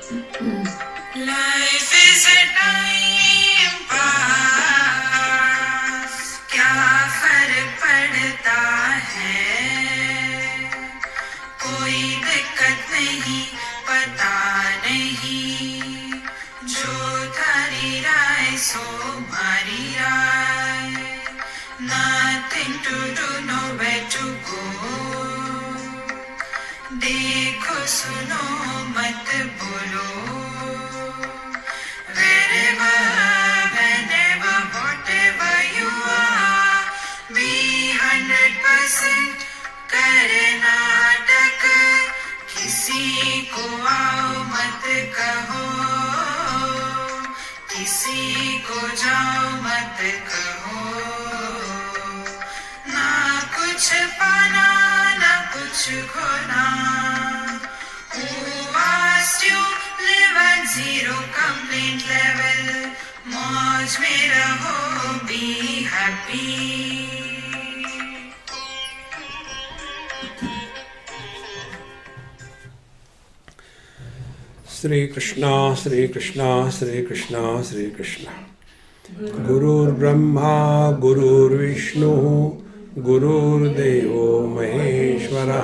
Life is a time pass, क्या फर्क पड़ता है, कोई दिक्कत नहीं, पता नहीं, जो थारी राय सो मारी राय, nothing to do, nowhere to go, देखो सुनो मत बोलो, wherever, whenever, whatever you are, be 100% करे नाटक, किसी को आओ मत कहो, किसी को जाओ मत कहो, ना कुछ पाना ना कुछ खोना, who asked you live at zero complaint level, मौज में रहो, be happy. Shri Krishna, Shri Krishna, Shri Krishna, Shri Krishna. Gurur Brahma, Gurur Vishnu, Gurur Devo Maheshwara,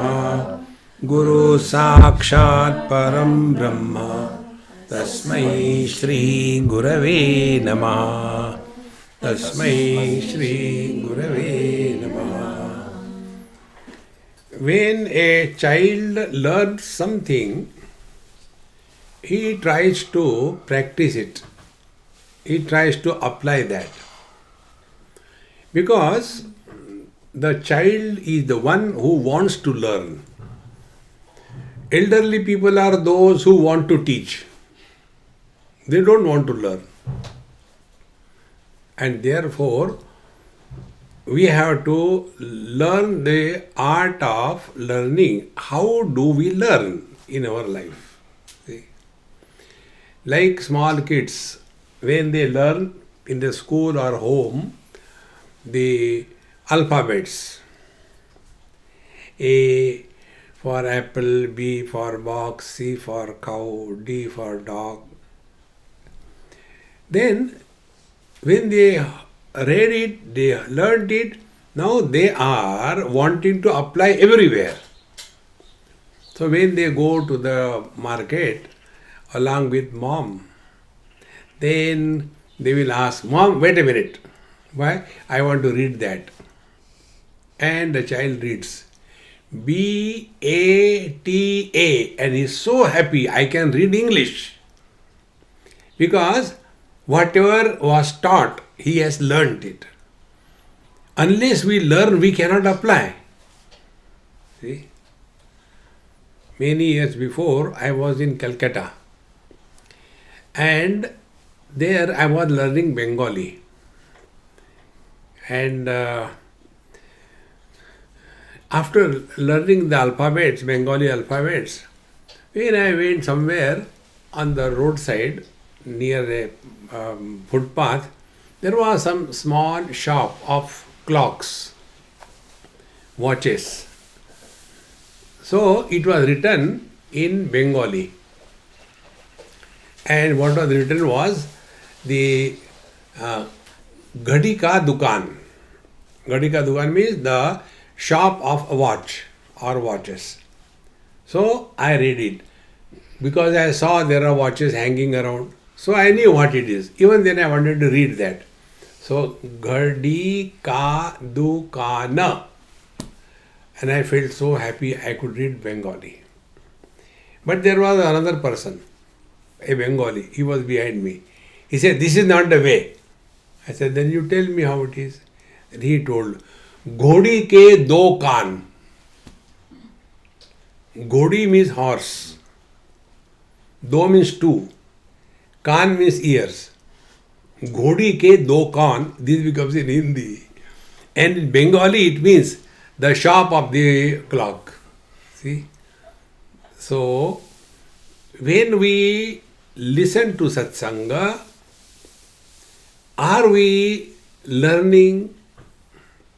Guru Sakshat Param Brahma, Tasmai Shri Gurave Namaha, Tasmai Shri Gurave Namaha. When a child learns something, he tries to practice it. He tries to apply that. Because the child is the one who wants to learn. Elderly people are those who want to teach. They don't want to learn. And therefore, we have to learn the art of learning. How do we learn in our life? Like small kids, when they learn in the school or home the alphabets, A for apple, B for box, C for cow, D for dog. Then when they read it, they learned it, now they are wanting to apply everywhere. So when they go to the market along with mom, then they will ask, Mom, wait a minute. Why? I want to read that. And the child reads B-A-T-A and is so happy, I can read English. Because whatever was taught, he has learnt it. Unless we learn, we cannot apply. See? Many years before, I was in Calcutta. And there I was learning Bengali. And after learning the alphabets, Bengali alphabets, when I went somewhere on the roadside near a footpath, there was some small shop of clocks, watches. So it was written in Bengali. And what was written was the Ghadi ka Dukan. Ghadi ka Dukan means the shop of a watch or watches. So I read it because I saw there are watches hanging around. So I knew what it is. Even then I wanted to read that. So Ghadi ka Dukana. And I felt so happy I could read Bengali. But there was another person, a Bengali. He was behind me. He said, this is not the way. I said, then you tell me how it is. And he told, Ghodi ke do kaan. Ghodi means horse. Do means two. Kaan means ears. Ghodi ke do kaan. This becomes in Hindi. And in Bengali it means the shop of the clock. See? So, when we listen to satsanga, are we learning?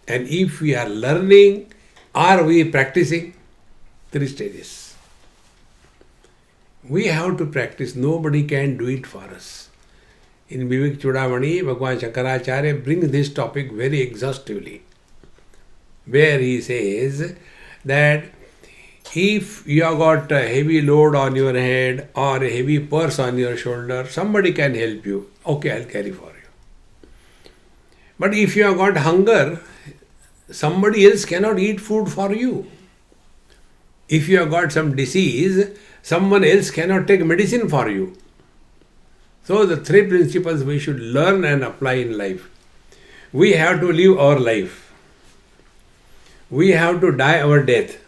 And if we are learning, are we practicing? Three stages. We have to practice. Nobody can do it for us. In Vivek Chudamani, Bhagwan Shankaracharya brings this topic very exhaustively, where he says that if you have got a heavy load on your head or a heavy purse on your shoulder, somebody can help you. Okay, I'll carry for you. But if you have got hunger, somebody else cannot eat food for you. If you have got some disease, someone else cannot take medicine for you. So the three principles we should learn and apply in life. We have to live our life. We have to die our death.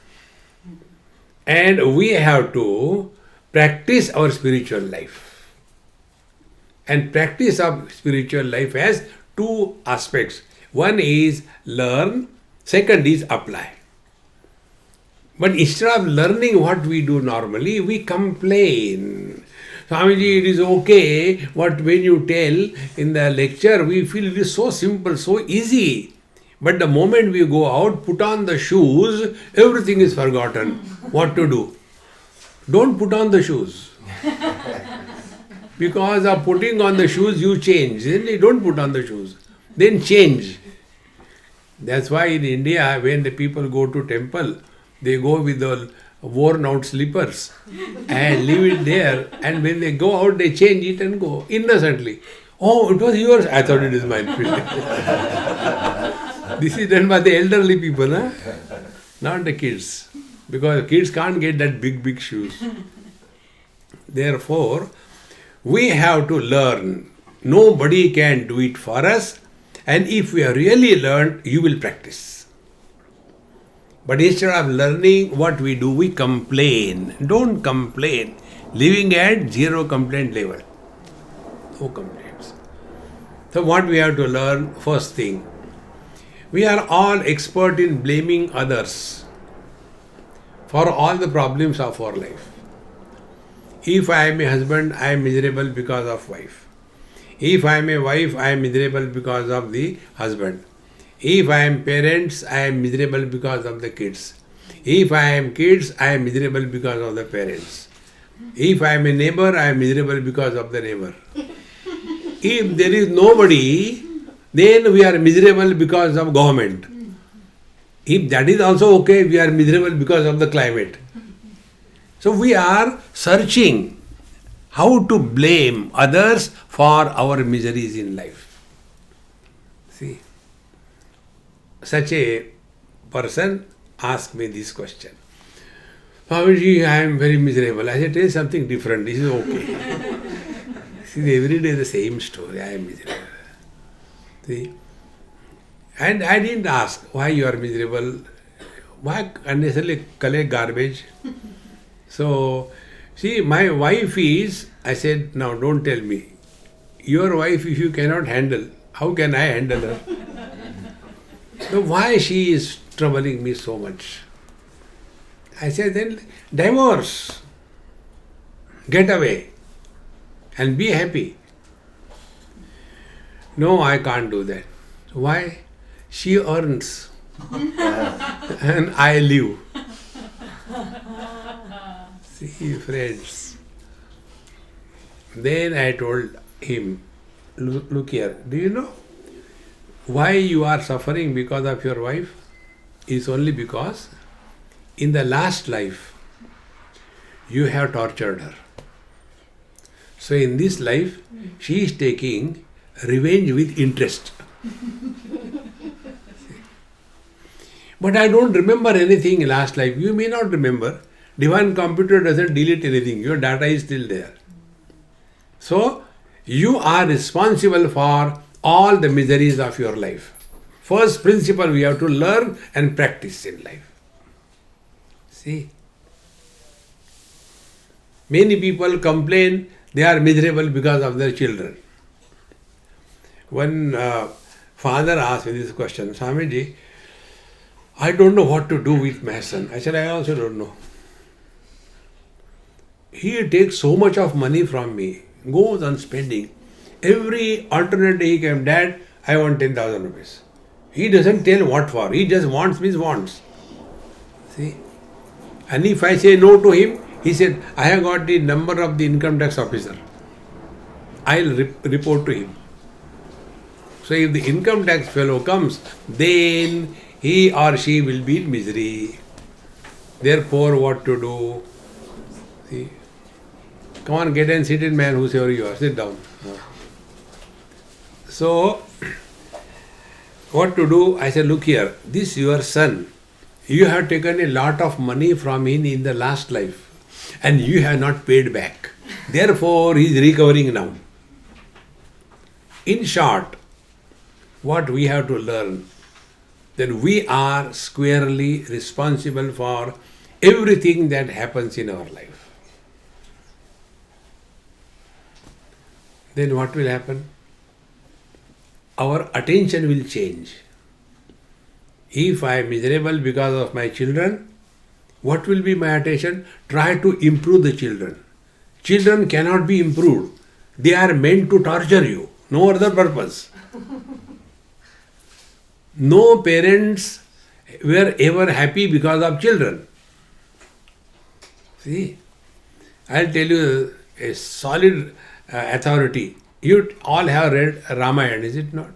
And we have to practice our spiritual life. And practice of spiritual life has two aspects. One is learn, second is apply. But instead of learning what we do normally, we complain. Swamiji, it is okay, but when you tell in the lecture, we feel it is so simple, so easy. But the moment we go out, put on the shoes, everything is forgotten. What to do? Don't put on the shoes. Because of putting on the shoes, you change. Then you don't put on the shoes. Then change. That's why in India, when the people go to temple, they go with the worn out slippers and leave it there. And when they go out, they change it and go innocently. Oh, it was yours. I thought it is mine. This is done by the elderly people, huh? Not the kids. Because kids can't get that big shoes. Therefore, we have to learn. Nobody can do it for us. And if we have really learned, you will practice. But instead of learning what we do, we complain. Don't complain. Living at zero complaint level. No complaints. So what we have to learn, first thing, we are all expert in blaming others for all the problems of our life. If I am a husband, I am miserable because of wife. If I am a wife, I am miserable because of the husband. If I am parents, I am miserable because of the kids. If I am kids, I am miserable because of the parents. If I am a neighbor, I am miserable because of the neighbor. If there is nobody, then we are miserable because of government. If that is also okay, we are miserable because of the climate. So we are searching how to blame others for our miseries in life. See, such a person asked me this question. Swamiji, I am very miserable. I said, tell something different. This is okay. See, every day the same story. I am miserable. See? And I didn't ask why you are miserable. Why unnecessarily collect garbage? So, see, my wife is, I said, now don't tell me. Your wife, if you cannot handle, how can I handle her? So why she is troubling me so much? I said, then divorce. Get away. And be happy. No, I can't do that. Why? She earns. And I live. See, friends. Then I told him, look here, do you know why you are suffering because of your wife? Is only because in the last life you have tortured her. So in this life she is taking revenge with interest. But I don't remember anything in last life. You may not remember. Divine computer doesn't delete anything. Your data is still there. So you are responsible for all the miseries of your life. First principle we have to learn and practice in life. See, many people complain they are miserable because of their children. One father asked me this question, Swamiji, I don't know what to do with my son. I said, I also don't know. He takes so much of money from me, goes on spending. Every alternate day he came, Dad, I want 10,000 rupees. He doesn't tell what for. He just wants means wants. See? And if I say no to him, He said, I have got the number of the income tax officer. I'll report to him. So if the income tax fellow comes, then he or she will be in misery. Therefore, what to do? See? Come on, get and sit in, man, whosoever you are. Sit down. So, what to do? I said, look here, this your son. You have taken a lot of money from him in the last life and you have not paid back. Therefore, he is recovering now. In short, what we have to learn, that we are squarely responsible for everything that happens in our life. Then what will happen? Our attention will change. If I am miserable because of my children, what will be my attention? Try to improve the children. Children cannot be improved. They are meant to torture you. No other purpose. No parents were ever happy because of children. See, I'll tell you a solid authority. You all have read Ramayana, is it not?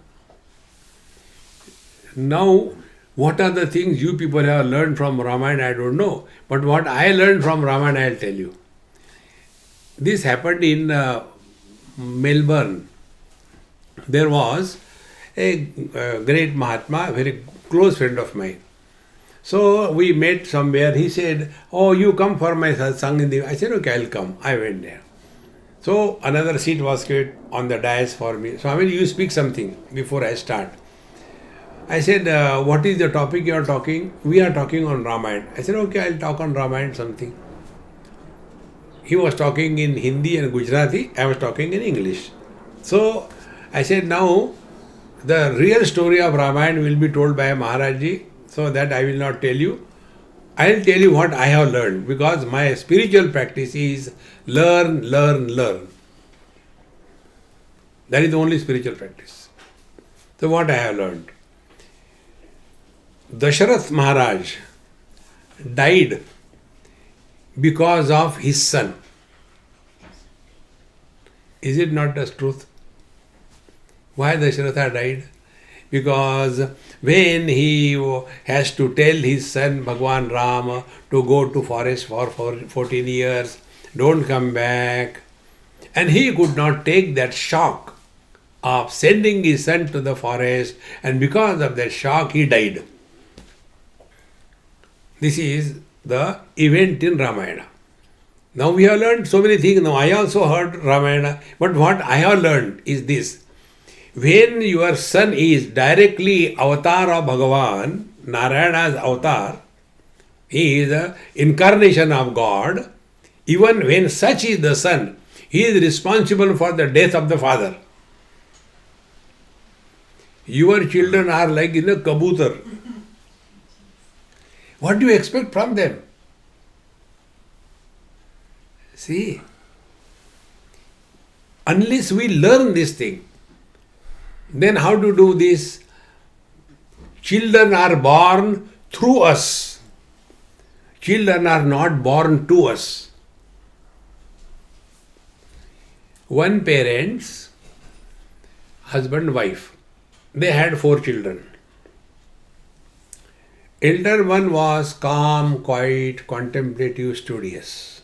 Now, what are the things you people have learned from Ramayana, I don't know. But what I learned from Ramayana, I'll tell you. This happened in Melbourne. There was a great Mahatma, a very close friend of mine. So we met somewhere. He said, oh, you come for my satsang in the... I said, okay, I'll come. I went there. So another seat was created on the dais for me. So I mean, you speak something before I start. I said, what is the topic you are talking? We are talking on Ramayana. I said, okay, I'll talk on Ramayana something. He was talking in Hindi and Gujarati. I was talking in English. So I said, now the real story of Ramayana will be told by Maharajji. So that I will not tell you. I will tell you what I have learned, because my spiritual practice is learn, learn, learn. That is the only spiritual practice. So what I have learned? Dasharath Maharaj died because of his son. Is it not the truth? Why Dasharatha died? Because when he has to tell his son Bhagwan Ram to go to forest for 14 years, don't come back, and he could not take that shock of sending his son to the forest, and because of that shock he died. This is the event in Ramayana. Now we have learned so many things. Now I also heard Ramayana, but what I have learned is this. When your son is directly avatar of Bhagavan, Narayana's avatar, he is the incarnation of God, even when such is the son, he is responsible for the death of the father. Your children are like in a kabutar. What do you expect from them? See, unless we learn this thing, then how to do this? Children are born through us. Children are not born to us. One parents, husband, wife, they had 4 children. Elder one was calm, quiet, contemplative, studious.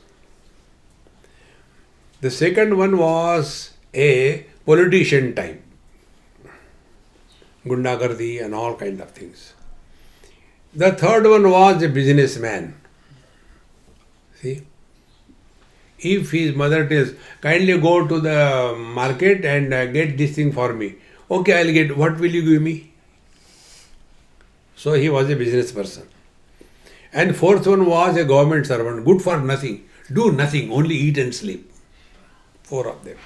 The second one was a politician type. Gundagardi and all kind of things. The third one was a businessman. See? If his mother tells, kindly go to the market and get this thing for me. Okay, I'll get. What will you give me? So he was a business person. And fourth one was a government servant. Good for nothing. Do nothing. Only eat and sleep. 4 of them.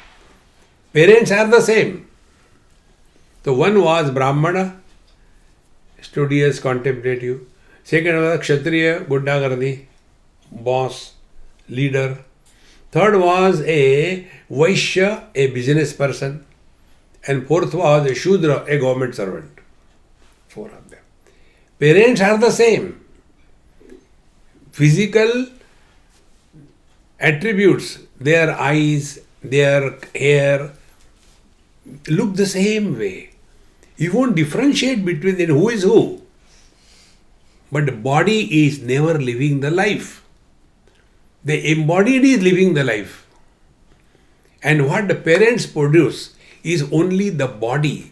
Parents are the same. So one was Brahmana, studious, contemplative. Second was Kshatriya, Gundagardi, boss, leader. Third was a Vaishya, a business person. And fourth was a Shudra, a government servant. 4 of them. Parents are the same. Physical attributes, their eyes, their hair, look the same way. You won't differentiate between them, who is who. But the body is never living the life. The embodied is living the life. And what the parents produce is only the body.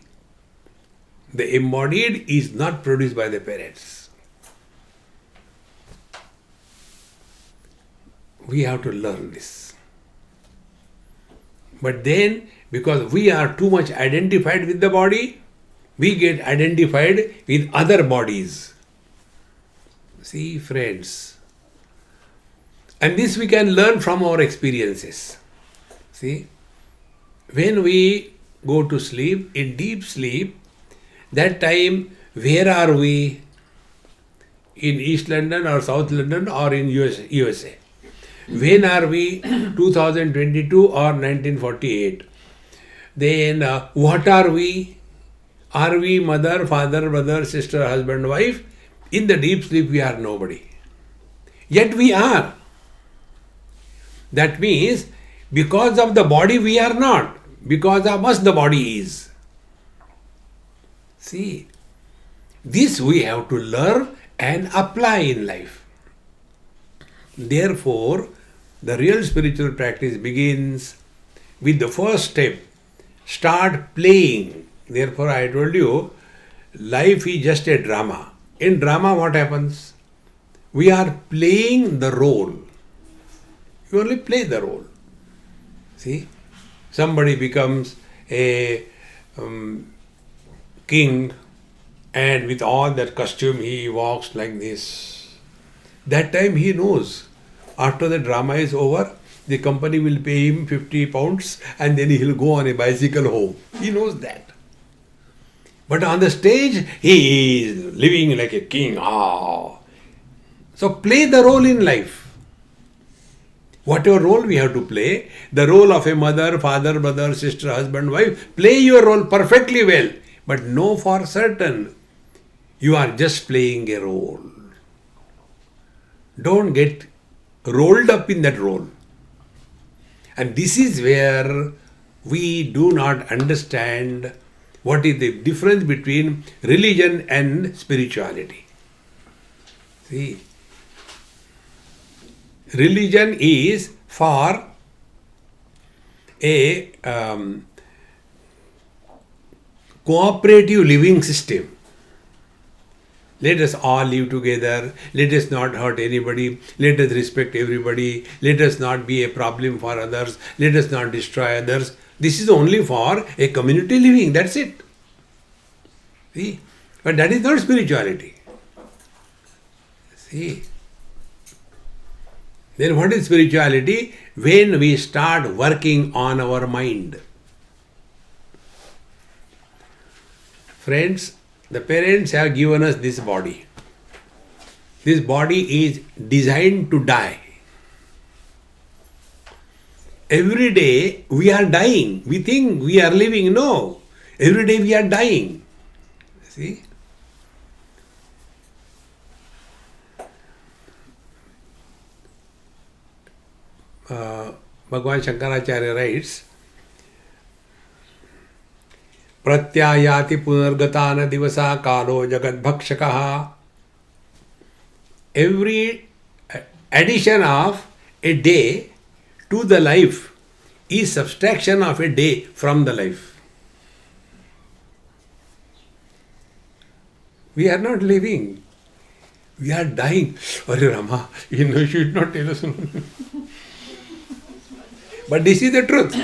The embodied is not produced by the parents. We have to learn this. But then, because we are too much identified with the body, we get identified with other bodies. See, friends. And this we can learn from our experiences. See, when we go to sleep, in deep sleep, that time, where are we? In East London or South London or in USA? When are we? 2022 or 1948? Then what are we? Are we mother, father, brother, sister, husband, wife? In the deep sleep we are nobody. Yet we are. That means because of the body we are not. Because of us the body is. See, this we have to learn and apply in life. Therefore, the real spiritual practice begins with the first step. Start playing. Therefore, I told you, life is just a drama. In drama, what happens? We are playing the role. You only play the role. See, somebody becomes a king, and with all that costume he walks like this. That time he knows, after the drama is over, the company will pay him 50 pounds and then he'll go on a bicycle home. He knows that. But on the stage, he is living like a king. So play the role in life. Whatever role we have to play, the role of a mother, father, brother, sister, husband, wife, play your role perfectly well. But know for certain, you are just playing a role. Don't get rolled up in that role. And this is where we do not understand what is the difference between religion and spirituality. See, religion is for a cooperative living system. Let us all live together. Let us not hurt anybody. Let us respect everybody. Let us not be a problem for others. Let us not destroy others. This is only for a community living. That's it. See? But that is not spirituality. See? Then what is spirituality? When we start working on our mind. Friends, the parents have given us this body. This body is designed to die. Every day we are dying. We think we are living. No. Every day we are dying. See? Bhagavan Shankaracharya writes, Pratyayati punargatana divasa kalo jagat bhakshakaha. Every addition of a day to the life is subtraction of a day from the life. We are not living. We are dying. Hare Rama, you should not tell us. But this is the truth.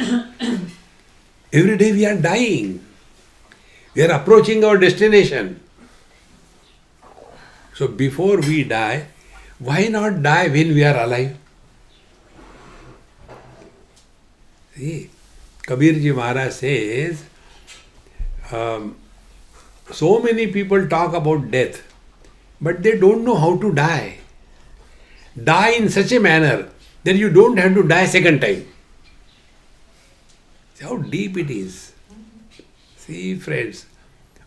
Every day we are dying. We are approaching our destination. So before we die, why not die when we are alive? See, Kabirji Maharaj says, so many people talk about death, but they don't know how to die. Die in such a manner that you don't have to die second time. See how deep it is. See, friends,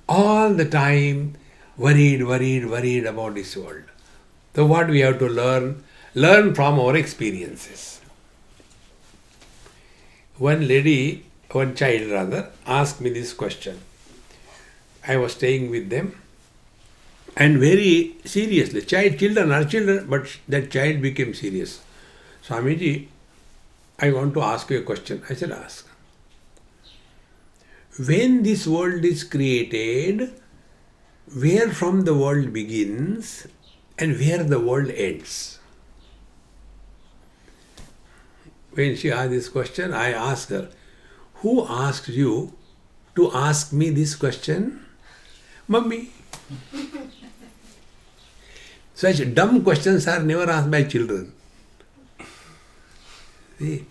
all the time worried about this world. So what we have to learn? Learn from our experiences. one child rather, asked me this question. I was staying with them, and very seriously, children are children, but that child became serious. Swamiji, I want to ask you a question. I said, ask. When this world is created, where from the world begins and where the world ends? When she asked this question, I asked her, who asked you to ask me this question? Mummy. Such dumb questions are never asked by children. See?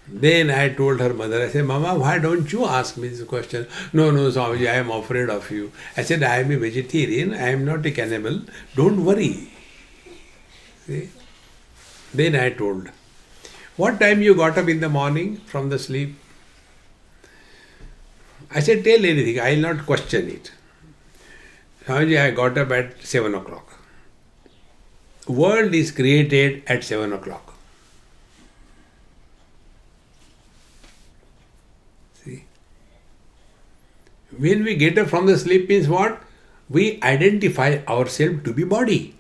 Then I told her mother, I said, Mama, why don't you ask me this question? No, Swamiji, I am afraid of you. I said, I am a vegetarian, I am not a cannibal, don't worry. See? Then I told, what time you got up in the morning from the sleep? I said, tell anything, I will not question it. Swamiji, I got up at 7 o'clock. World is created at 7 o'clock. See? When we get up from the sleep means what? We identify ourselves to be body.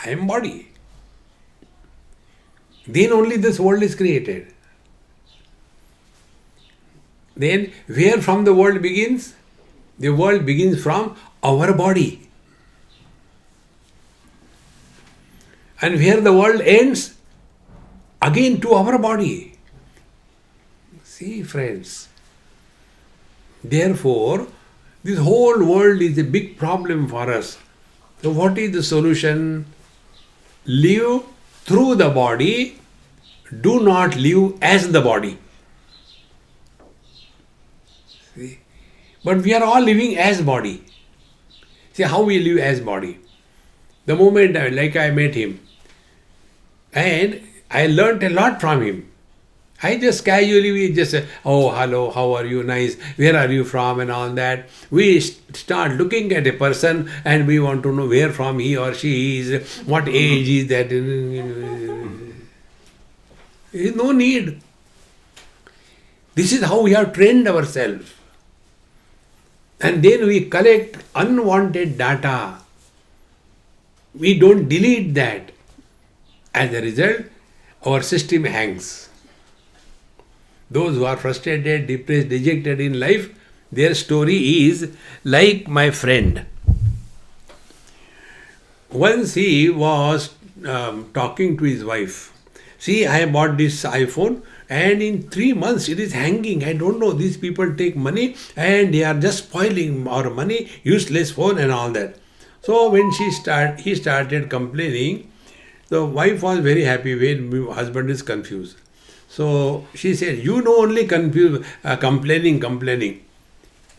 I am body. Then only this world is created. Then where from the world begins? The world begins from our body. And where the world ends? Again to our body. See, friends. Therefore, this whole world is a big problem for us. So what is the solution? Live through the body, do not live as the body. See? But we are all living as body. See how we live as body. The moment I met him, and I learnt a lot from him. I just casually, we just say, oh, hello, how are you, nice, where are you from and all that. We start looking at a person and we want to know where from he or she is, what age is that. There is no need. This is how we have trained ourselves. And then we collect unwanted data. We don't delete that. As a result, our system hangs. Those who are frustrated, depressed, dejected in life, their story is like my friend. Once he was talking to his wife. See, I bought this iPhone and in 3 months it is hanging. I don't know, these people take money and they are just spoiling our money, useless phone and all that. So when he started complaining, the wife was very happy when husband is confused. So she said, you know only complaining.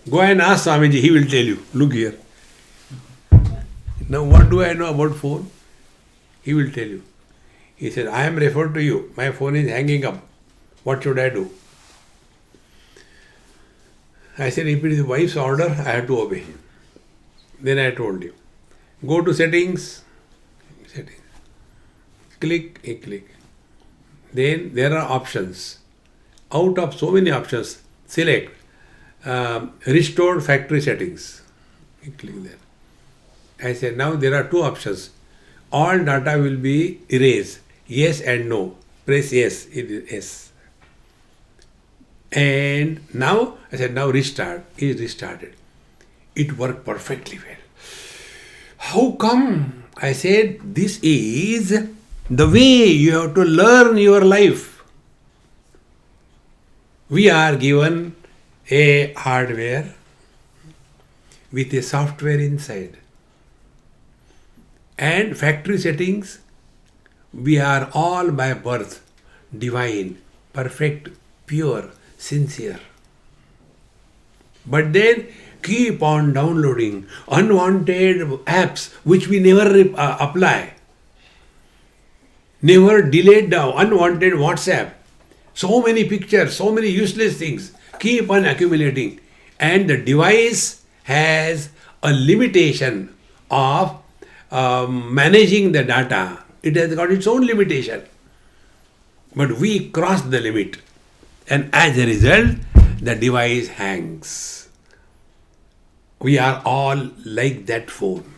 Go and ask Swamiji, he will tell you. Look here. Now what do I know about phone? He will tell you. He said, I am referred to you. My phone is hanging up. What should I do? I said, if it is wife's order, I have to obey. Then I told him, go to settings. Click. Then there are options. Out of so many options, select restore factory settings. Click there. I said, now there are 2 options. All data will be erased. Yes and no. Press yes. It is yes. And now, I said, now restart. It restarted. It worked perfectly well. How come? I said, this is the way you have to learn your life. We are given a hardware with a software inside. And factory settings, we are all by birth divine, perfect, pure, sincere. But then keep on downloading unwanted apps which we never apply. Never delete the unwanted WhatsApp. So many pictures, so many useless things keep on accumulating. And the device has a limitation of managing the data. It has got its own limitation. But we cross the limit. And as a result, the device hangs. We are all like that phone.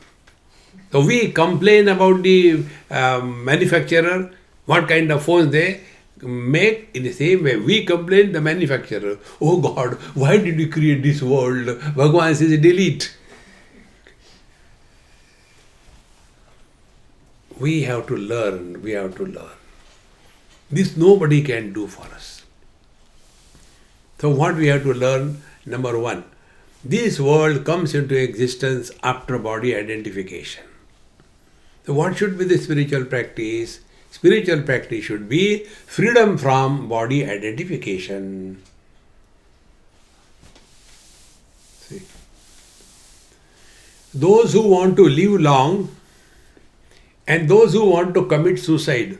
So we complain about the manufacturer, what kind of phones they make. In the same way, we complain the manufacturer. Oh God, why did you create this world? Bhagavan says delete. We have to learn. We have to learn. This nobody can do for us. So what we have to learn? Number one, this world comes into existence after body identification. So what should be the spiritual practice? Spiritual practice should be freedom from body identification. See, those who want to live long and those who want to commit suicide,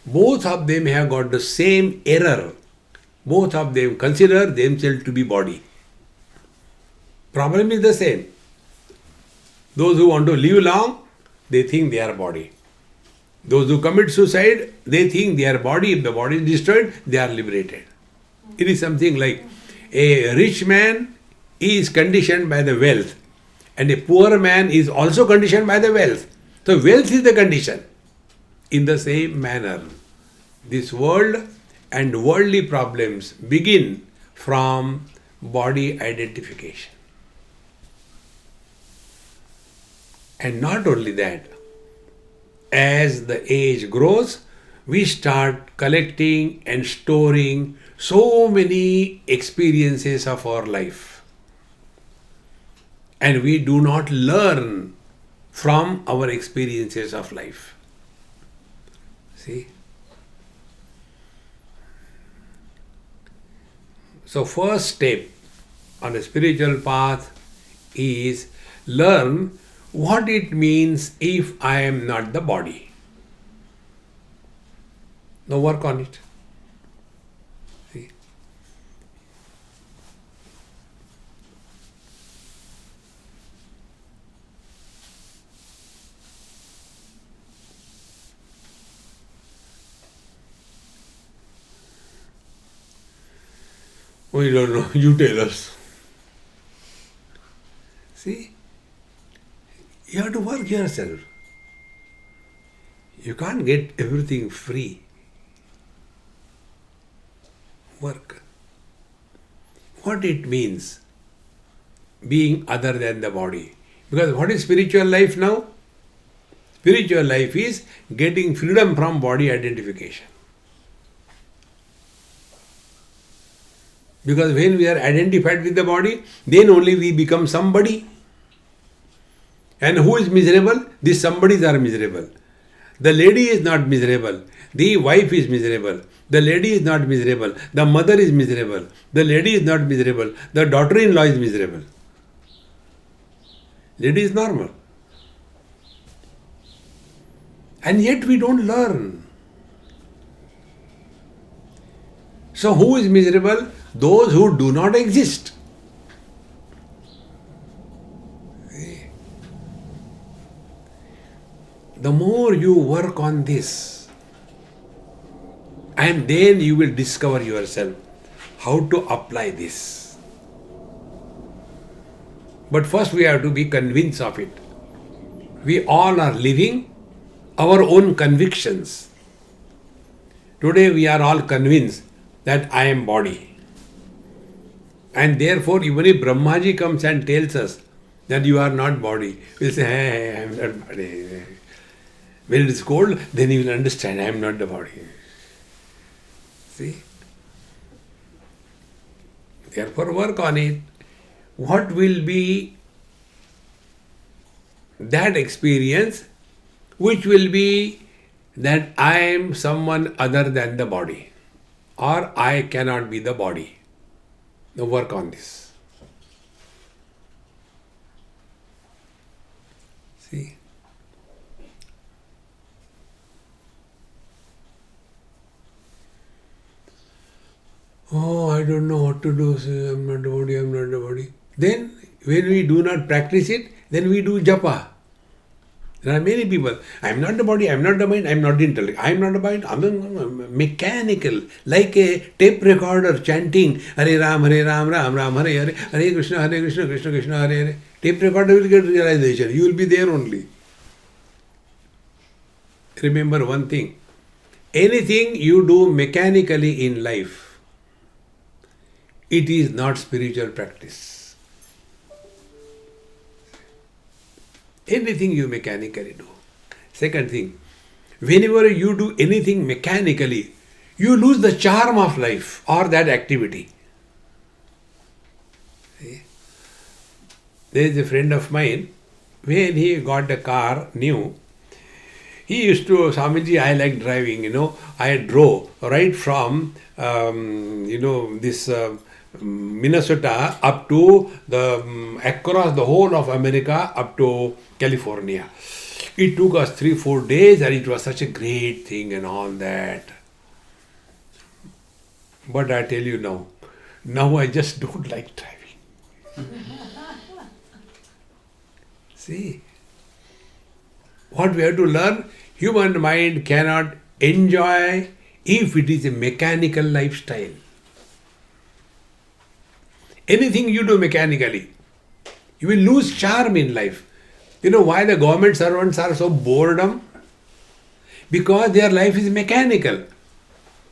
both of them have got the same error. Both of them consider themselves to be body. Problem is the same. Those who want to live long, they think they are body. Those who commit suicide, they think they are body. If the body is destroyed, they are liberated. It is something like a rich man is conditioned by the wealth, and a poor man is also conditioned by the wealth. So wealth is the condition. In the same manner, this world and worldly problems begin from body identification. And not only that, as the age grows, we start collecting and storing so many experiences of our life. And we do not learn from our experiences of life. See? So first step on a spiritual path is learn what it means if I am not the body. Now work on it. See? We don't know. You tell us. See? You have to work yourself. You can't get everything free. Work. What it means being other than the body. Because what is spiritual life now? Spiritual life is getting freedom from body identification. Because when we are identified with the body, then only we become somebody. And who is miserable? These somebodies are miserable. The lady is not miserable. The wife is miserable. The lady is not miserable. The mother is miserable. The lady is not miserable. The daughter-in-law is miserable. Lady is normal. And yet we don't learn. So who is miserable? Those who do not exist. The more you work on this, and then you will discover yourself how to apply this. But first we have to be convinced of it. We all are living our own convictions. Today we are all convinced that I am body. And therefore even if Brahmaji comes and tells us that you are not body, we'll say, hey, I am not body. When it is cold, then you will understand I am not the body. See? Therefore work on it. What will be that experience which will be that I am someone other than the body, or I cannot be the body. Now work on this. See? Oh, I don't know what to do. I'm not the body, I'm not the body. Then, when we do not practice it, then we do japa. There are many people. I am not the body, I am not the mind, I am not the intellect. I am not the mind, I am mechanical, like a tape recorder chanting Hare Ram, Ram Ram, Hare Hare, Hare Krishna, Krishna Krishna, Hare Hare. Tape recorder will get realization. You will be there only. Remember one thing. Anything you do mechanically in life, it is not spiritual practice. Anything you mechanically do. Second thing, whenever you do anything mechanically, you lose the charm of life or that activity. See? There is a friend of mine, when he got a car new, he used to, Swamiji, I like driving, I drove right from, this Minnesota up to across the whole of America up to California. It took us 3-4 days and it was such a great thing and all that. But I tell you now I just don't like driving. See, what we have to learn, human mind cannot enjoy if it is a mechanical lifestyle. Anything you do mechanically, you will lose charm in life. You know why the government servants are so boredom? Because their life is mechanical.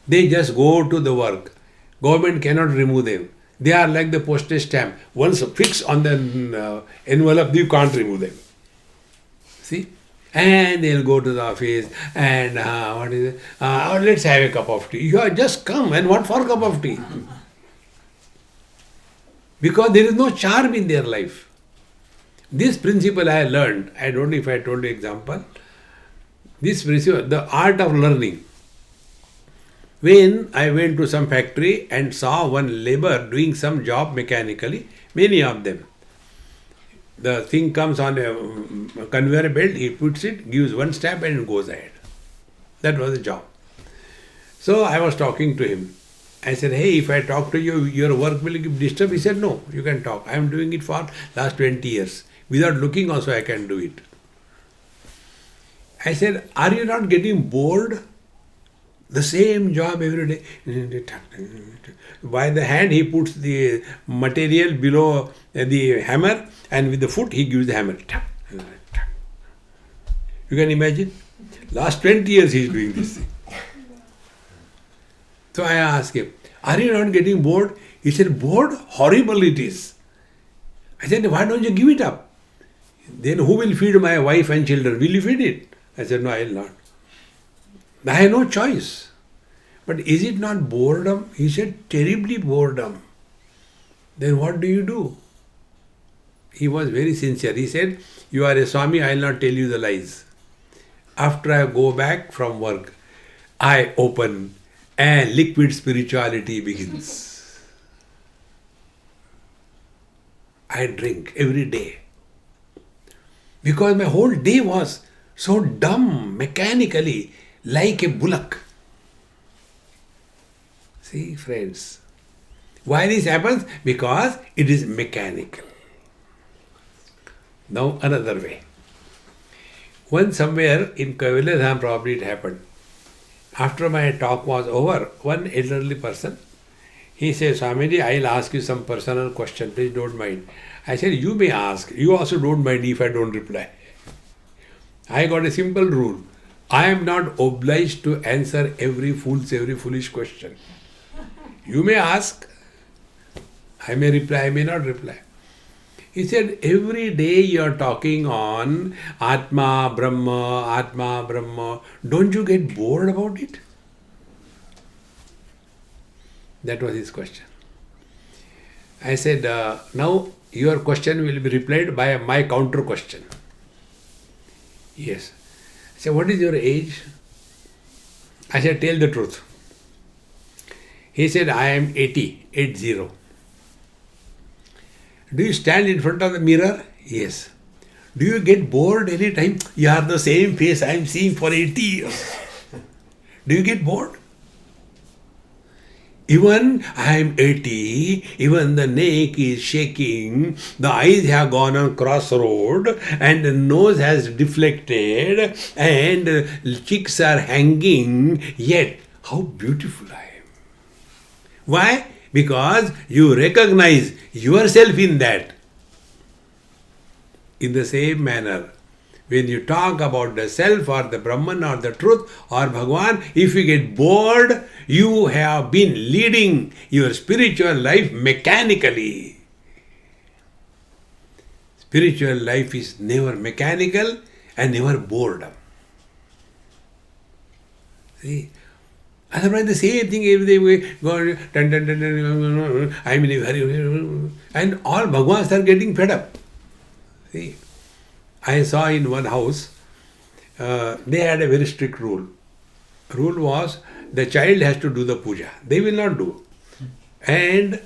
They just go to the work. Government cannot remove them. They are like the postage stamp. Once fixed on the envelope, you can't remove them. See? And they'll go to the office and let's have a cup of tea. You have just come, and what for cup of tea? Because there is no charm in their life. This principle I learned, I don't know if I told you example, this principle, the art of learning. When I went to some factory and saw one labor doing some job mechanically, many of them, the thing comes on a conveyor belt, he puts it, gives one stamp and goes ahead. That was the job. So I was talking to him. I said, hey, if I talk to you, your work will be disturbed. He said, no, you can talk. I am doing it for last 20 years. Without looking also I can do it. I said, are you not getting bored? The same job every day. By the hand he puts the material below the hammer, and with the foot he gives the hammer. You can imagine? Last 20 years he is doing this thing. So I asked him, are you not getting bored? He said, bored? Horrible it is. I said, why don't you give it up? Then who will feed my wife and children? Will you feed it? I said, no, I will not. I have no choice. But is it not boredom? He said, terribly boredom. Then what do you do? He was very sincere. He said, you are a Swami, I will not tell you the lies. After I go back from work, I open and liquid spirituality begins. I drink every day. Because my whole day was so dumb, mechanically, like a bullock. See, friends, why this happens? Because it is mechanical. Now, another way. Once somewhere in Kaviladham, probably it happened. After my talk was over, one elderly person, he says, Swamiji, I will ask you some personal question, please don't mind. I said, you may ask. You also don't mind if I don't reply. I got a simple rule. I am not obliged to answer every foolish question. You may ask. I may reply, I may not reply. He said, every day you are talking on Atma, Brahma. Don't you get bored about it? That was his question. I said, now your question will be replied by my counter question. Yes. I said, what is your age? I said, tell the truth. He said, I am 80. Do you stand in front of the mirror? Yes. Do you get bored any time? You are the same face I am seeing for 80 years. Do you get bored? Even I am 80, even the neck is shaking, the eyes have gone on crossroad, and the nose has deflected, and cheeks are hanging, yet how beautiful I am. Why? Because you recognize yourself in that. In the same manner, when you talk about the self or the Brahman or the truth or Bhagwan, if you get bored, you have been leading your spiritual life mechanically. Spiritual life is never mechanical and never boredom. See? Otherwise, the same thing every day we go, I'm in a hurry, and all Bhagwans are getting fed up. See? I saw in one house, they had a very strict rule. Rule was the child has to do the puja. They will not do. And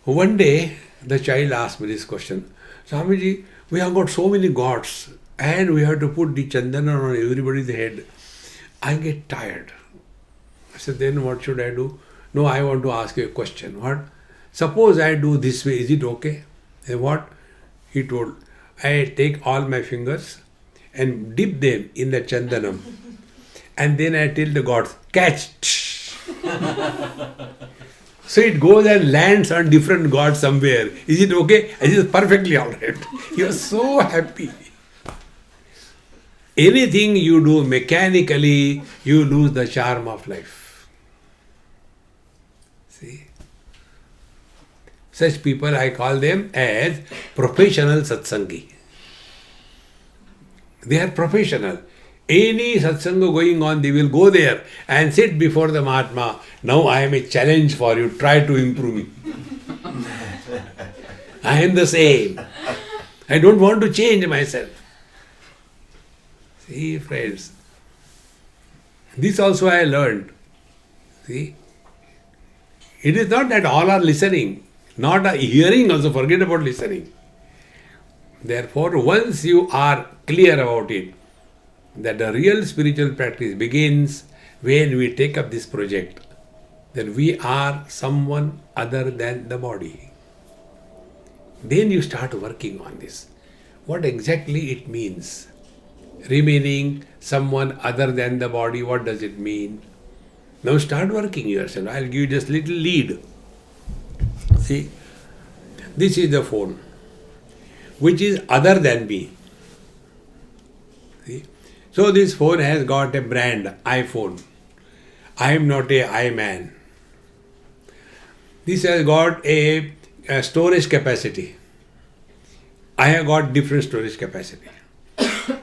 one day the child asked me this question, Swamiji, we have got so many gods and we have to put the chandana on everybody's head. I get tired. I said, then what should I do? No, I want to ask you a question. What? Suppose I do this way, is it okay? And what? He told, I take all my fingers and dip them in the chandanam. And then I tell the gods, catch. So it goes and lands on different gods somewhere. Is it okay? I said, perfectly all right. You are so happy. Anything you do mechanically, you lose the charm of life. See? Such people, I call them as professional satsangi. They are professional. Any satsanga going on, they will go there and sit before the Mahatma. Now I am a challenge for you. Try to improve me. I am the same. I don't want to change myself. See, friends. This also I learned. See. It is not that all are listening. Not a hearing also, forget about listening. Therefore, once you are clear about it, that the real spiritual practice begins when we take up this project, that we are someone other than the body. Then you start working on this. What exactly it means? Remaining someone other than the body, what does it mean? Now start working yourself. I'll give you just little lead. See, this is the phone, which is other than me. See? So this phone has got a brand, iPhone. I am not a iMan. This has got a storage capacity. I have got different storage capacity.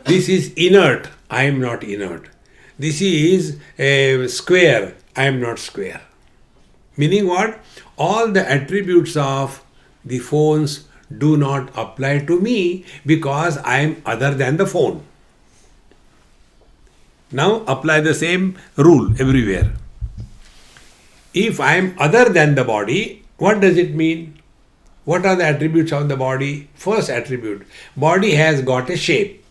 This is inert. I am not inert. This is a square. I am not square. Meaning what? All the attributes of the phones do not apply to me because I am other than the phone. Now apply the same rule everywhere. If I am other than the body, what does it mean? What are the attributes of the body? First attribute, body has got a shape.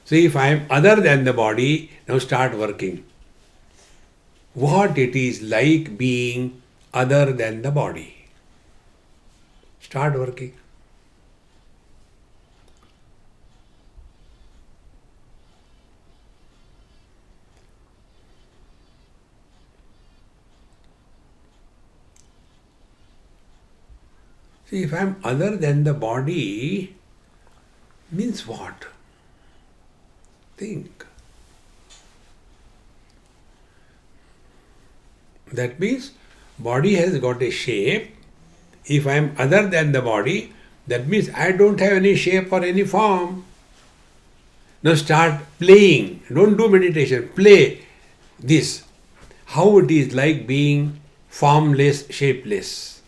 So if I am other than the body, now start working. What it is like being other than the body. Start working. See, if I am other than the body, means what? Think. That means body has got a shape. If I am other than the body, that means I don't have any shape or any form. Now start playing. Don't do meditation. Play this. How it is like being formless, shapeless.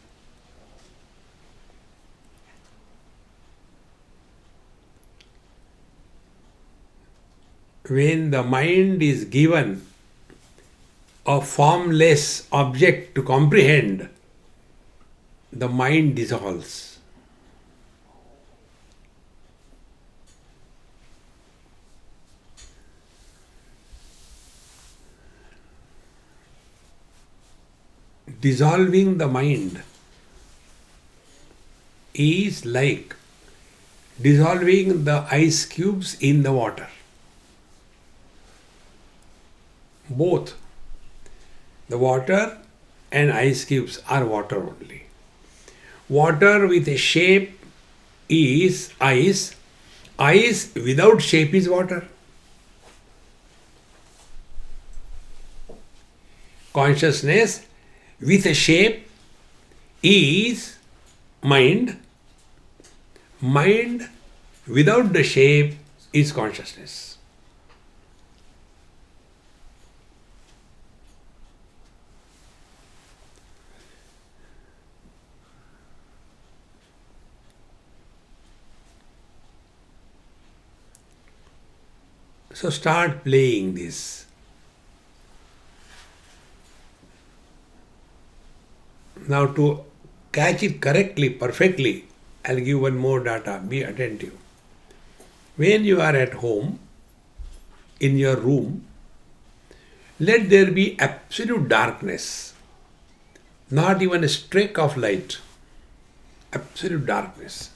When the mind is given a formless object to comprehend, the mind dissolves. dissolving the mind is like dissolving the ice cubes in the water. Both the water and ice cubes are water only. Water with a shape is ice. Ice without shape is water. Consciousness with a shape is mind. Mind without the shape is consciousness. So start playing this. Now to catch it correctly, perfectly, I'll give one more data. Be attentive. When you are at home, in your room, let there be absolute darkness. Not even a streak of light. Absolute darkness.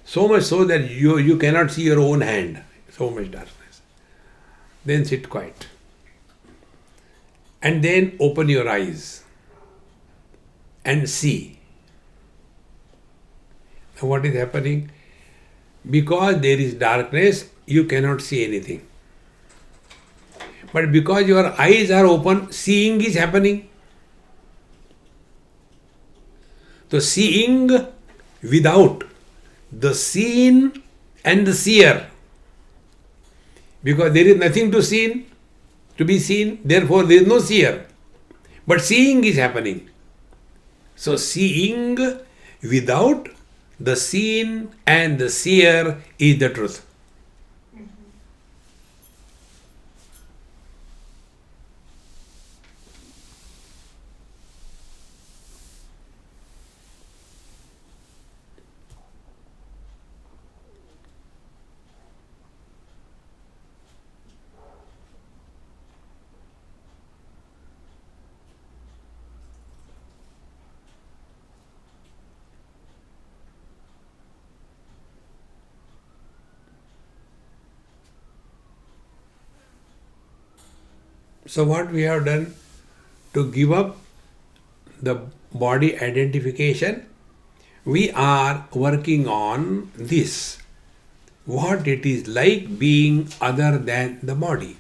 So much so that you cannot see your own hand. So much darkness. Then sit quiet. And then open your eyes and see. Now what is happening? Because there is darkness, you cannot see anything. But because your eyes are open, seeing is happening. So seeing without the seen and the seer. Because there is nothing to be seen, therefore there is no seer. But seeing is happening. So seeing without the seen and the seer is the truth. So what we have done to give up the body identification, we are working on this. What it is like being other than the body.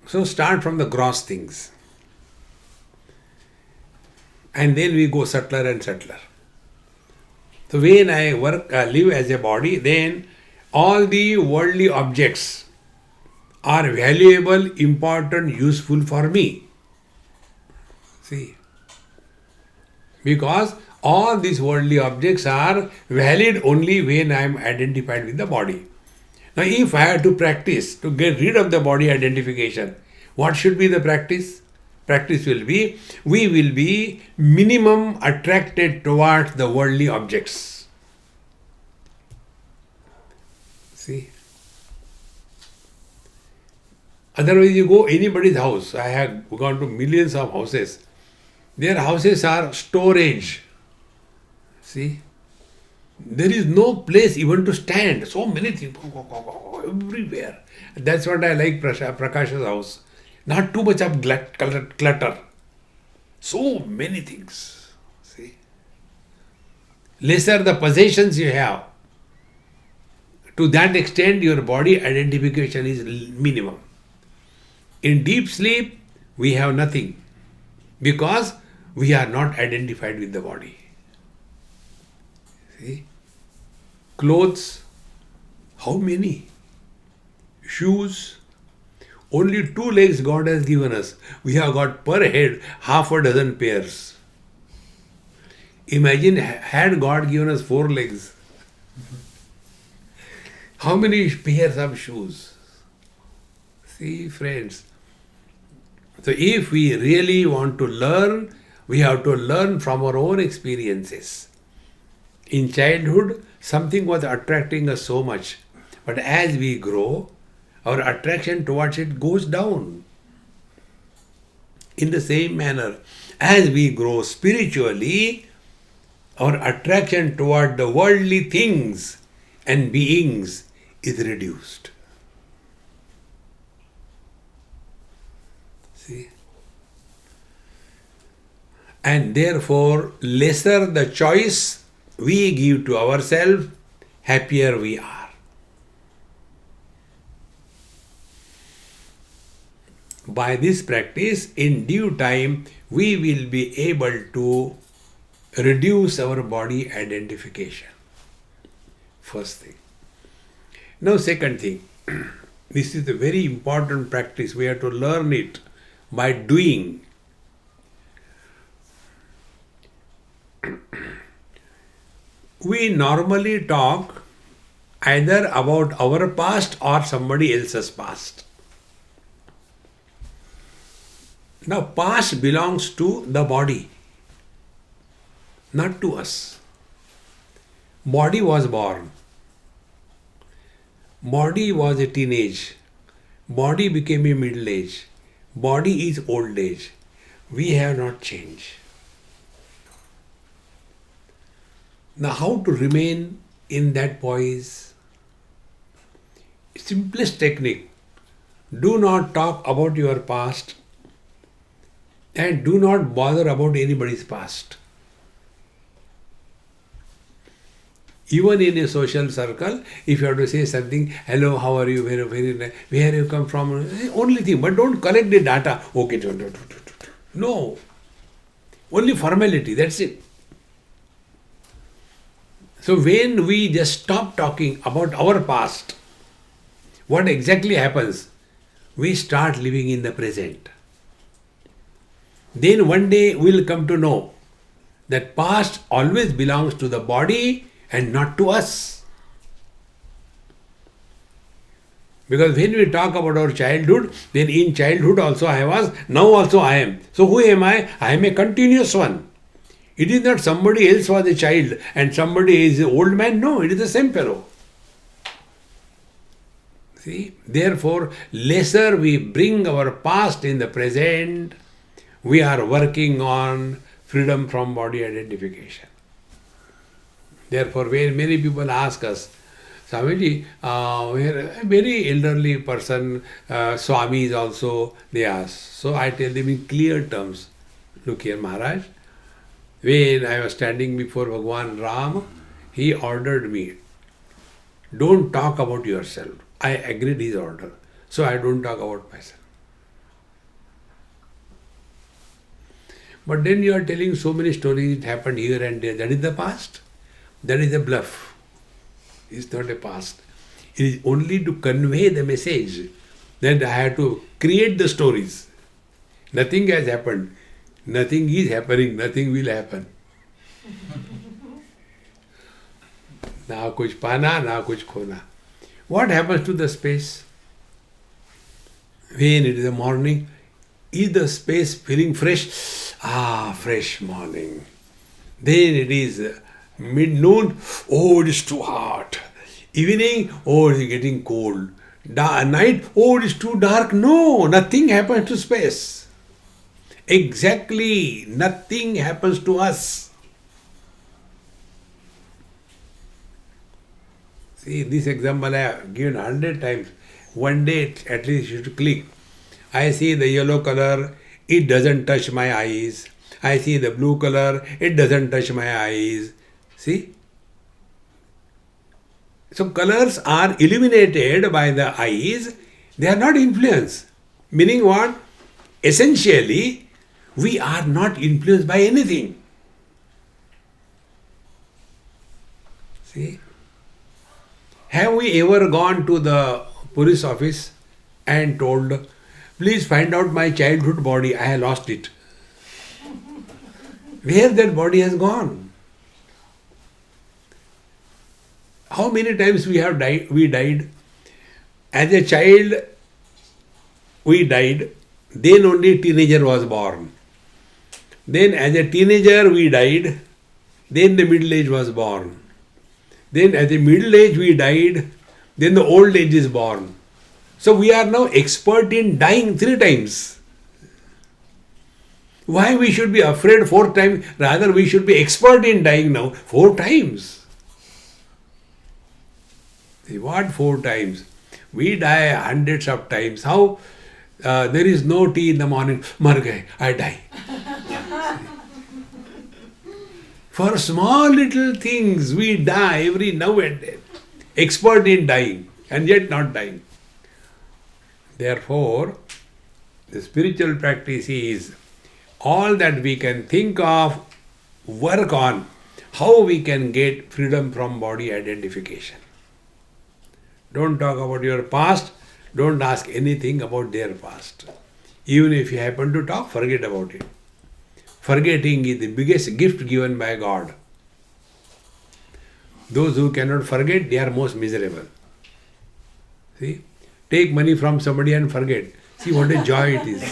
So start from the gross things. And then we go subtler and subtler. So when I live as a body, then all the worldly objects are valuable, important, useful for me. See, because all these worldly objects are valid only when I am identified with the body. Now, if I have to practice to get rid of the body identification, what should be the practice? Practice will be, we will be minimum attracted towards the worldly objects. See? Otherwise, you go anybody's house. I have gone to millions of houses. Their houses are storage. See? There is no place even to stand. So many things everywhere. That's what I like Prakash's house. Not too much of clutter. So many things. See? Lesser the possessions you have, to that extent your body identification is minimum. In deep sleep, we have nothing because we are not identified with the body. See? Clothes, how many? Shoes, only 2 legs God has given us. We have got per head half a dozen pairs. Imagine had God given us 4 legs. How many pairs of shoes? See, friends. So if we really want to learn, we have to learn from our own experiences. In childhood, something was attracting us so much. But as we grow, our attraction towards it goes down. In the same manner, as we grow spiritually, our attraction toward the worldly things and beings is reduced. See? And therefore, lesser the choice we give to ourselves, happier we are. By this practice, in due time, we will be able to reduce our body identification. First thing. Now, second thing. This is a very important practice. We have to learn it by doing. We normally talk either about our past or somebody else's past. Now, past belongs to the body, not to us. Body was born. Body was a teenage. Body became a middle age. Body is old age. We have not changed. Now, how to remain in that poise? Simplest technique. Do not talk about your past and do not bother about anybody's past. Even in a social circle, if you have to say something, hello, how are you, very nice, where you come from, only thing, but don't collect the data. Okay, no. Only formality, that's it. So when we just stop talking about our past, what exactly happens? We start living in the present. Then one day we'll come to know that past always belongs to the body and not to us. Because when we talk about our childhood, then in childhood also I was, now also I am. So who am I? I am a continuous one. It is not somebody else was a child and somebody is an old man. No, it is the same fellow. See, therefore, lesser we bring our past in the present, we are working on freedom from body identification. Therefore, when many people ask us, Swamiji, a very elderly person, Swamis also, they ask. So I tell them in clear terms, look here, Maharaj, when I was standing before Bhagwan Ram, he ordered me, don't talk about yourself. I agreed his order. So I don't talk about myself. But then you are telling so many stories, it happened here and there. That is the past. That is a bluff. It's not a past. It is only to convey the message that I have to create the stories. Nothing has happened. Nothing is happening. Nothing will happen. Na kuch pana, na kuch khona. What happens to the space? When it is the morning, is the space feeling fresh? Ah, fresh morning. Then it is mid-noon, oh, it is too hot. Evening, oh, it is getting cold. Night, oh, it is too dark. No, nothing happens to space. Exactly, nothing happens to us. See, this example I have given 100 times. One day at least you should click. I see the yellow color, it doesn't touch my eyes. I see the blue color, it doesn't touch my eyes. See? So colors are illuminated by the eyes, they are not influenced. Meaning what? Essentially, we are not influenced by anything. See? Have we ever gone to the police office and told, please find out my childhood body, I have lost it? Where that body has gone? How many times we died? As a child, we died. Then only teenager was born. Then as a teenager, we died. Then the middle age was born. Then as a middle age, we died. Then the old age is born. So we are now expert in dying 3 times. Why we should be afraid 4 times? Rather, we should be expert in dying now 4 times. See, what 4 times? We die hundreds of times. How? There is no tea in the morning. Mar gaye, I die. For small little things, we die every now and then. Expert in dying, and yet not dying. Therefore, the spiritual practice is all that we can think of, work on, how we can get freedom from body identification. Don't talk about your past, don't ask anything about their past. Even if you happen to talk, forget about it. Forgetting is the biggest gift given by God. Those who cannot forget, they are most miserable. See? Take money from somebody and forget. See what a joy it is.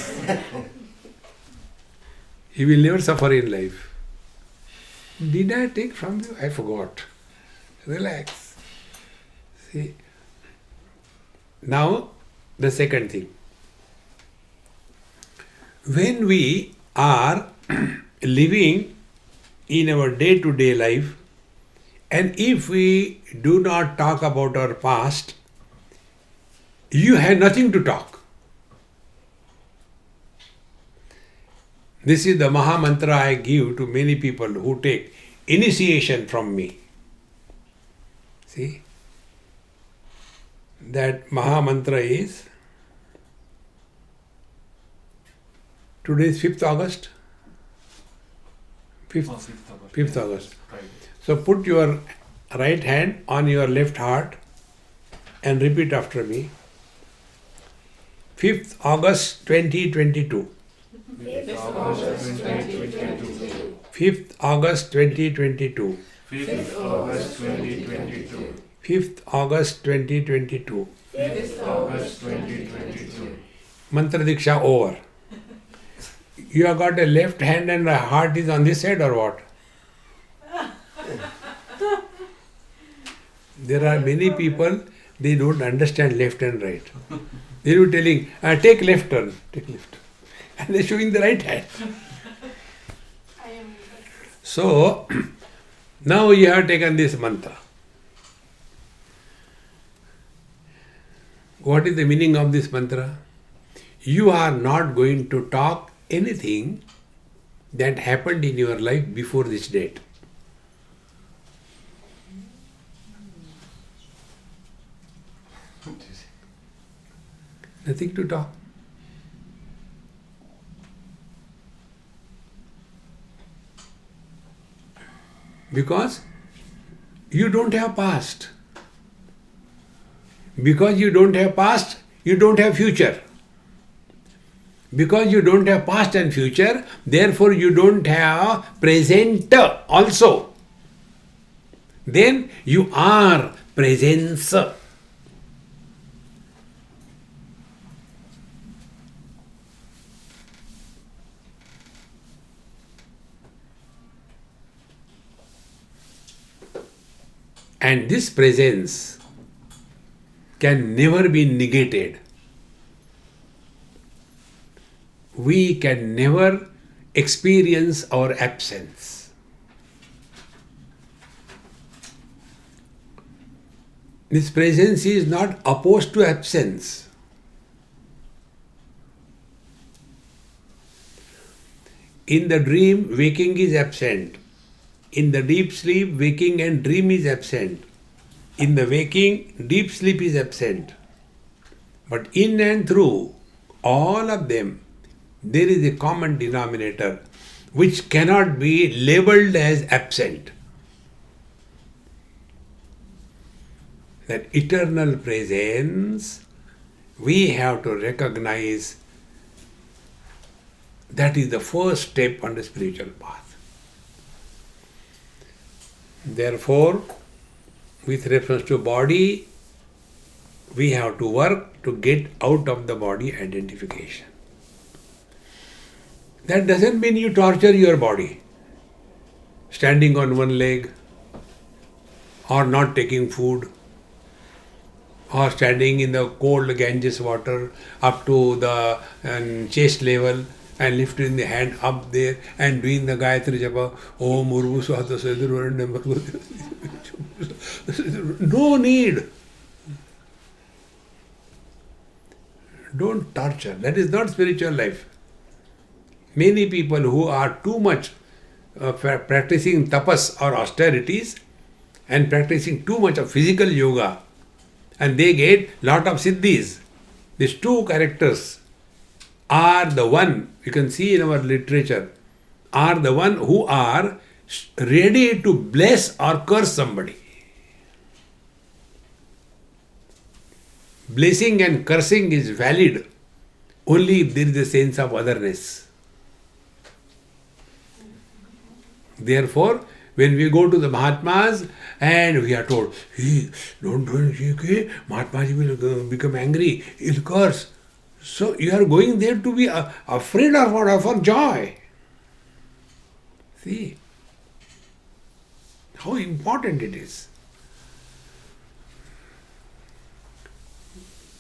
He will never suffer in life. Did I take from you? I forgot. Relax. See? Now, the second thing. When we are living in our day-to-day life, and if we do not talk about our past, you have nothing to talk. This is the Maha Mantra I give to many people who take initiation from me. See? That Maha Mantra is, today is 5th August? 5th August. Right. So put your right hand on your left heart and repeat after me. 5th August 2022. 5th August 2022. 5th August 2022. 5th August 2022. 5th August 2022. Mantra Diksha over. You have got a left hand and the heart is on this side or what? There are many people, they don't understand left and right. They will telling, take left turn, take left turn. And they're showing the right hand. So, now you have taken this mantra. What is the meaning of this mantra? You are not going to talk anything that happened in your life before this date. Nothing to talk. Because you don't have past. Because you don't have past, you don't have future. Because you don't have past and future, therefore you don't have present also. Then you are presence. And this presence can never be negated. We can never experience our absence. This presence is not opposed to absence. In the dream, waking is absent. In the deep sleep, waking and dream is absent. In the waking, deep sleep is absent. But in and through all of them, there is a common denominator which cannot be labeled as absent. That eternal presence, we have to recognize that is the first step on the spiritual path. Therefore, with reference to body, we have to work to get out of the body identification. That doesn't mean you torture your body, standing on one leg, or not taking food, or standing in the cold Ganges water up to the chest level and lifting the hand up there and doing the Gayatri Japa. Om Urvu Swata Sadhurvarnam. No need. Don't torture. That is not spiritual life. Many people who are too much practicing tapas or austerities and practicing too much of physical yoga, and they get lot of siddhis. These two characters are the one, you can see in our literature, are the one who are ready to bless or curse somebody. Blessing and cursing is valid only if there is a sense of otherness. Therefore, when we go to the Mahatmas and we are told, hey, don't do anything, Mahatma Ji will become angry, he'll curse. So you are going there to be afraid of what? For joy. See how important it is.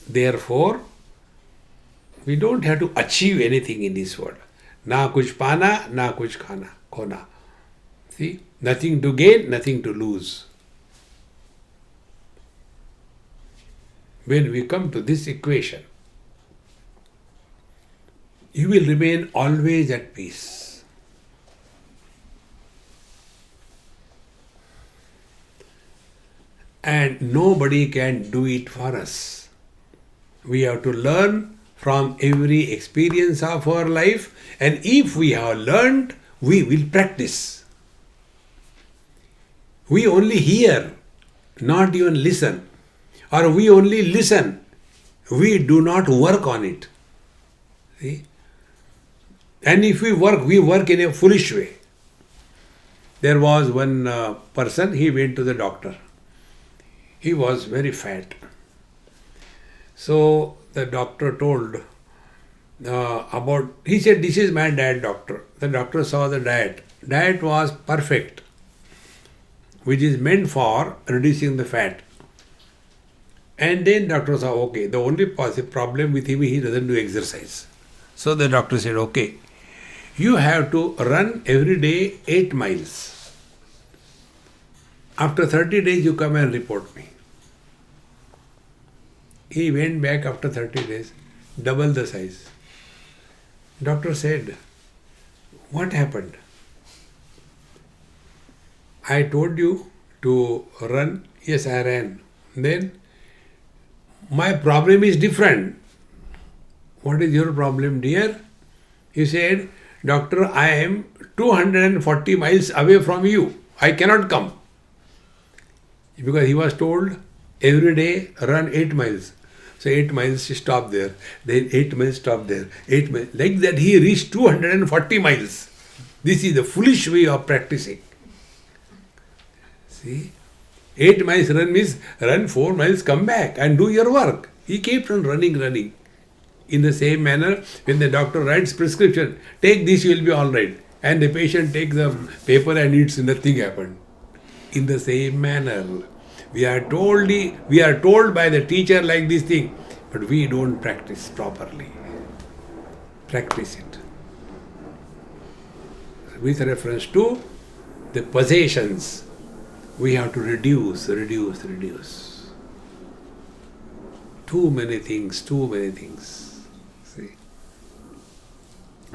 Therefore, we don't have to achieve anything in this world. Na kuch pana, na kuch khona. See, nothing to gain, nothing to lose. When we come to this equation, you will remain always at peace. And nobody can do it for us. We have to learn from every experience of our life, and if we have learned, we will practice. We only hear, not even listen, or we only listen, we do not work on it. See? And if we work in a foolish way. There was one person, he went to the doctor. He was very fat. So the doctor told he said, this is my diet, doctor. The doctor saw the diet. Diet was perfect, which is meant for reducing the fat. And then doctor saw, okay, the only problem with him, he doesn't do exercise. So the doctor said, okay, you have to run every day 8 miles. After 30 days, you come and report me. He went back after 30 days, double the size. Doctor said, what happened? I told you to run. Yes, I ran. Then, my problem is different. What is your problem, dear? He said, doctor, I am 240 miles away from you. I cannot come. Because he was told, every day run 8 miles. So 8 miles stop there, then 8 miles stop there, 8 miles. Like that he reached 240 miles. This is the foolish way of practicing. See? 8 miles run means run 4 miles, come back and do your work. He kept on running. In the same manner, when the doctor writes prescription, take this, you will be all right. And the patient takes the paper and eats, nothing happened. In the same manner, we are told by the teacher like this thing, but we don't practice properly. Practice it. With reference to the possessions, we have to reduce. Too many things. See.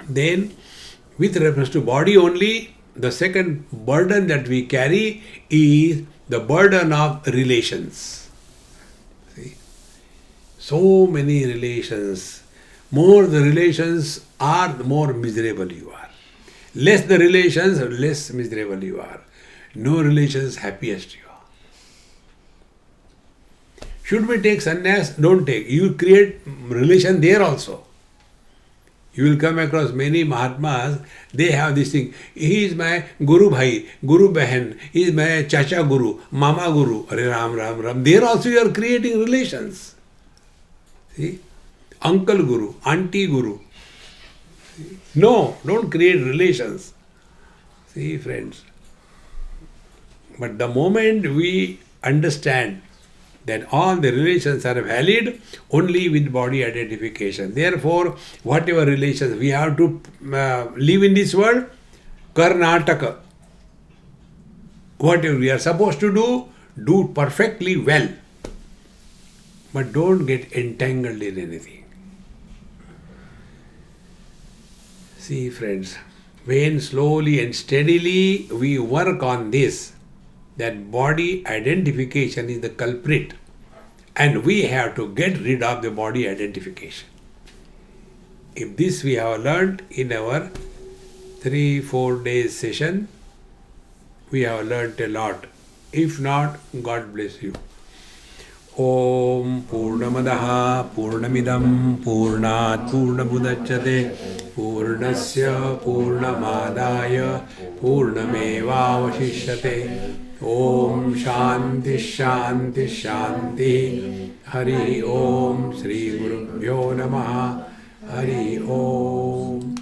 Then, with reference to body only, the second burden that we carry is the burden of relations. See? So many relations. More the relations are, the more miserable you are. Less the relations, less miserable you are. No relations, happiest you are. Should we take sannyas? Don't take. You create relation there also. You will come across many Mahatmas, they have this thing. He is my Guru Bhai, Guru Behan, he is my Chacha Guru, Mama Guru, Hare Ram. There also you are creating relations. See? Uncle Guru, Auntie Guru. See? No, don't create relations. See, friends. But the moment we understand then all the relations are valid only with body identification. Therefore, whatever relations we have to live in this world, Karnataka, whatever we are supposed to do perfectly well. But don't get entangled in anything. See, friends, when slowly and steadily we work on this, that body identification is the culprit, and we have to get rid of the body identification. If this we have learned in our 3-4 days session, we have learned a lot. If not, God bless you. Om Purnamadaha Purnamidam Purnat Purnamudachyate Purnasya Purnamadaya Purnamevavashishyate. Om Shanti Shanti Shanti. Hari Om Sri Gurubhyo Namaha. Hari Om.